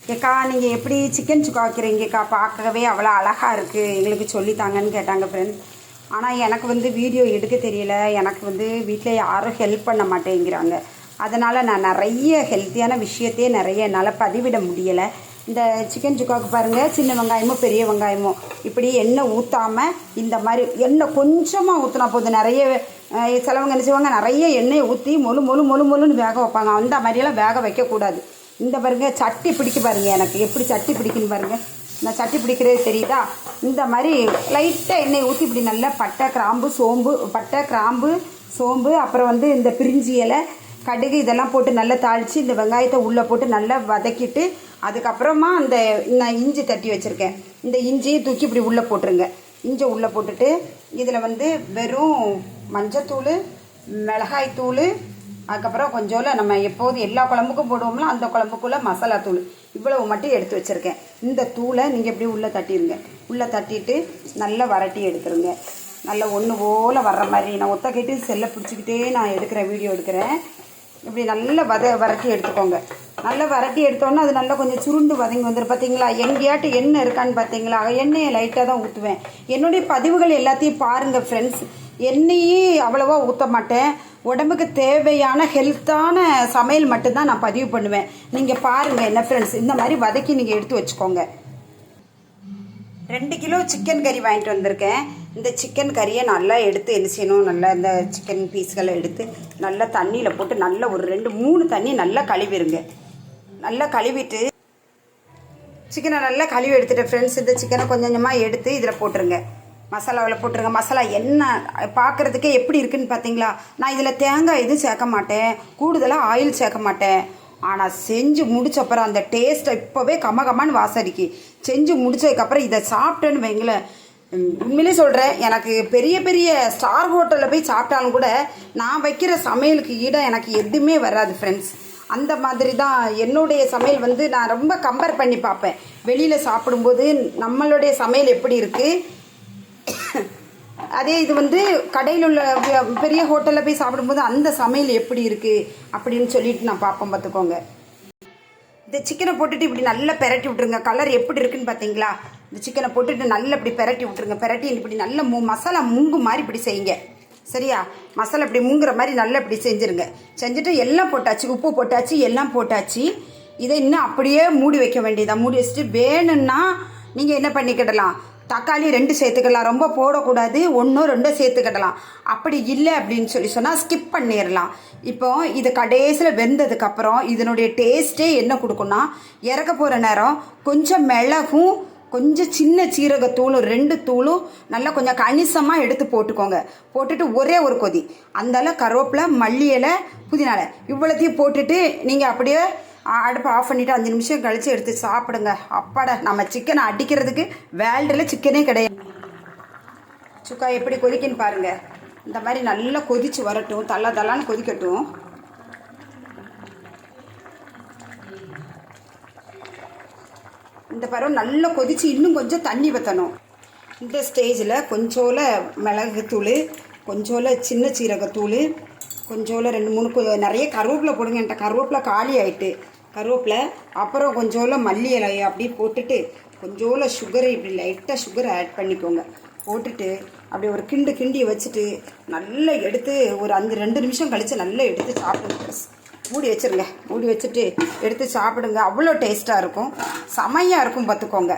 ஏக்கா நீங்கள் எப்படி சிக்கன் சுக்கா வைக்கிறீங்கக்கா? பார்க்கவே அவ்வளோ அழகாக இருக்குது, எங்களுக்கு சொல்லித்தாங்கன்னு கேட்டாங்க ஃப்ரெண்ட்ஸ். ஆனால் எனக்கு வந்து வீடியோ எடுக்க தெரியல, எனக்கு வந்து வீட்டில் யாரும் ஹெல்ப் பண்ண மாட்டேங்கிறாங்க. அதனால் நான் நிறைய ஹெல்த்தியான விஷயத்தையே நிறைய என்னால் பதிவிட முடியலை. இந்த சிக்கன் சுக்காவுக்கு பாருங்கள், சின்ன வெங்காயமும் பெரிய வெங்காயமும் இப்படி எண்ணெய் ஊற்றாமல் இந்த மாதிரி எண்ணெய் கொஞ்சமாக ஊற்றினா போதும். நிறைய சிலவங்க என்ன செய்வாங்க, நிறைய எண்ணெயை ஊற்றி மொழுன்னு வேக வைப்பாங்க. அந்த மாதிரியெல்லாம் வேக வைக்கக்கூடாது. இந்த பாருங்க சட்டி பிடிக்க பாருங்கள், எனக்கு எப்படி சட்டி பிடிக்குன்னு பாருங்கள். நான் சட்டி பிடிக்கிறது தெரியுதா? இந்த மாதிரி லைட்டாக எண்ணெய் ஊற்றி இப்படி நல்லா பட்டை கிராம்பு சோம்பு அப்புறம் வந்து இந்த பிரிஞ்சி இலை கடுகு இதெல்லாம் போட்டு நல்லா தாளித்து இந்த வெங்காயத்தை உள்ளே போட்டு நல்லா வதக்கிட்டு அதுக்கப்புறமா அந்த நான் இஞ்சி தட்டி வச்சுருக்கேன், இந்த இஞ்சியை தூக்கி இப்படி உள்ளே போட்டுருங்க. இஞ்சி உள்ளே போட்டுட்டு இதில் வந்து வெறும் மஞ்சத்தூள், மிளகாய்த்தூள், அதுக்கப்புறம் கொஞ்சோல நம்ம எப்போதும் எல்லா குழம்புக்கும் போடுவோம்ல அந்த குழம்புக்குள்ளே மசாலா தூள் இவ்வளவு மட்டும் எடுத்து வச்சுருக்கேன். இந்த தூளை நீங்கள் எப்படி உள்ளே தட்டிடுங்க. உள்ளே தட்டிட்டு நல்லா வரட்டி எடுத்துருங்க. நல்லா ஒன்று போல் வர்ற மாதிரி நான் ஒத்த கேட்டு செல்லை பிடிச்சிக்கிட்டே நான் வீடியோ எடுக்கிறேன். இப்படி நல்லா வரட்டி எடுத்துக்கோங்க. நல்லா வரட்டி எடுத்தோன்னா அது நல்லா கொஞ்சம் சுருண்டு வதங்கி வந்துடும். பார்த்தீங்களா? எங்கேயாட்டு எண்ணெய் இருக்கான்னு பார்த்தீங்களா? எண்ணெயை லைட்டாக தான் ஊற்றுவேன். என்னுடைய பதிவுகள் எல்லாத்தையும் பாருங்கள் ஃப்ரெண்ட்ஸ். எண்ணெயே அவ்வளோவா ஊற்ற மாட்டேன். உடம்புக்கு தேவையான ஹெல்த்தான சமையல் மட்டும்தான் நான் பதிவு பண்ணுவேன். நீங்கள் பாருங்கள் என்ன ஃப்ரெண்ட்ஸ், இந்த மாதிரி வதக்கி நீங்கள் எடுத்து வச்சுக்கோங்க. 2 கிலோ சிக்கன் கறி வாங்கிட்டு வந்திருக்கேன். இந்த சிக்கன் கறியை நல்லா எடுத்து என்ன செய்யணும், நல்லா இந்த சிக்கன் பீஸ்களை எடுத்து நல்லா தண்ணியில் போட்டு நல்லா ஒரு 2-3 தண்ணி நல்லா கழுவிடுங்க. நல்லா கழுவிட்டு சிக்கனை நல்லா கழுவி எடுத்துகிட்டு ஃப்ரெண்ட்ஸ், இந்த சிக்கனை கொஞ்சம் கொஞ்சமாக எடுத்து இதில் போட்டுருங்க. மசாலாவில் போட்டுருங்க. மசாலா என்ன பார்க்குறதுக்கே எப்படி இருக்குதுன்னு பார்த்தீங்களா? நான் இதில் தேங்காய் எதுவும் சேர்க்க மாட்டேன், கூடுதலாக ஆயில் சேர்க்க மாட்டேன். ஆனால் செஞ்சு முடிச்சப்பறம் அந்த டேஸ்ட்டை இப்போவே கமகமான்னு வாசடிக்கு. செஞ்சு முடிச்சதுக்கப்புறம் இதை சாப்பிட்டேன்னு வைங்களேன், உண்மையிலே சொல்கிறேன், எனக்கு பெரிய பெரிய ஸ்டார் ஹோட்டலில் போய் சாப்பிட்டாலும் கூட நான் வைக்கிற சமையலுக்கு ஈடாக எனக்கு எதுவுமே வராது ஃப்ரெண்ட்ஸ். அந்த மாதிரி தான் என்னுடைய சமையல் வந்து நான் ரொம்ப கம்பேர் பண்ணி பார்ப்பேன். வெளியில் சாப்பிடும்போது நம்மளுடைய சமையல் எப்படி இருக்குது, அதே இது வந்து கடையில் உள்ள பெரிய ஹோட்டலில் போய் சாப்பிடும்போது அந்த சமையல் எப்படி இருக்குது அப்படின்னு சொல்லிட்டு நான் பார்ப்பேன். பார்த்துக்கோங்க. இந்த சிக்கனை போட்டுட்டு இப்படி நல்லா பெரட்டி விட்ருங்க. கலர் எப்படி இருக்குன்னு பார்த்தீங்களா? இந்த சிக்கனை போட்டுட்டு நல்லா இப்படி பெரட்டி விட்ருங்க. பெரட்டி இப்படி நல்லா மசாலா முங்கு மாதிரி இப்படி செய்யுங்க. சரியா? மசாலா இப்படி முங்குற மாதிரி நல்லா இப்படி செஞ்சுருங்க. செஞ்சுட்டு எல்லாம் போட்டாச்சு, உப்பு போட்டாச்சு, எல்லாம் போட்டாச்சு. இதை இன்னும் அப்படியே மூடி வைக்க வேண்டியதான். மூடி வச்சுட்டு வேணும்னா நீங்கள் என்ன பண்ணிக்கிடலாம், தக்காளி 2 சேர்த்துக்கலாம். ரொம்ப போடக்கூடாது, 1-2 சேர்த்துக்கிடலாம். அப்படி இல்லை அப்படின்னு சொன்னால் ஸ்கிப் பண்ணிடலாம். இப்போ இது கடைசியில் வெந்ததுக்கப்புறம் இதனுடைய டேஸ்ட்டே என்ன கொடுக்குன்னா, இறக்க போகிற நேரம் கொஞ்சம் மிளகும் கொஞ்சம் சின்ன சீரகத்தூளும் 2 தூளும் நல்லா கொஞ்சம் கணிசமாக எடுத்து போட்டுக்கோங்க. போட்டுட்டு ஒரே ஒரு கொதி அந்தால கருவேப்பிலை, மல்லி இலை, புதினா இலை இவ்வளோத்தையும் போட்டுட்டு நீங்கள் அப்படியே அடுப்பை ஆஃப் பண்ணிவிட்டு 5 நிமிஷம் கழித்து எடுத்து சாப்பிடுங்க. அப்பாடா, நம்ம சிக்கனை அடிக்கிறதுக்கு வேல்டில் சிக்கனே கிடையாது. சுக்கா எப்படி கொதிக்குன்னு பாருங்கள். இந்த மாதிரி நல்லா கொதித்து வரட்டும், தலான்னு கொதிக்கட்டும். இந்த பருவம் நல்லா கொதித்து இன்னும் கொஞ்சம் தண்ணி ஊற்றணும். இந்த ஸ்டேஜில் கொஞ்சோல மிளகுத்தூள், கொஞ்சோல சின்ன சீரகத்தூள், கொஞ்சோல 2-3 நிறைய கருவேப்பிலை போடுங்க. என்கிட்ட கருவேப்பிலை காலி ஆகிட்டு கருவேப்பிலை, அப்புறம் கொஞ்சோல மல்லி இலையை அப்படி போட்டுட்டு கொஞ்சோல சுகரை இப்படி லைட்டாக சுகரை ஆட் பண்ணிக்கோங்க. போட்டுட்டு அப்படி ஒரு கிண்டி வச்சுட்டு நல்லா எடுத்து ஒரு 2 நிமிஷம் கழித்து நல்லா எடுத்து சாப்பிடுங்க. மூடி வச்சுருங்க. மூடி வச்சுட்டு எடுத்து சாப்பிடுங்க. அவ்வளோ டேஸ்ட்டாக இருக்கும், செமையாக இருக்கும். பார்த்துக்கோங்க.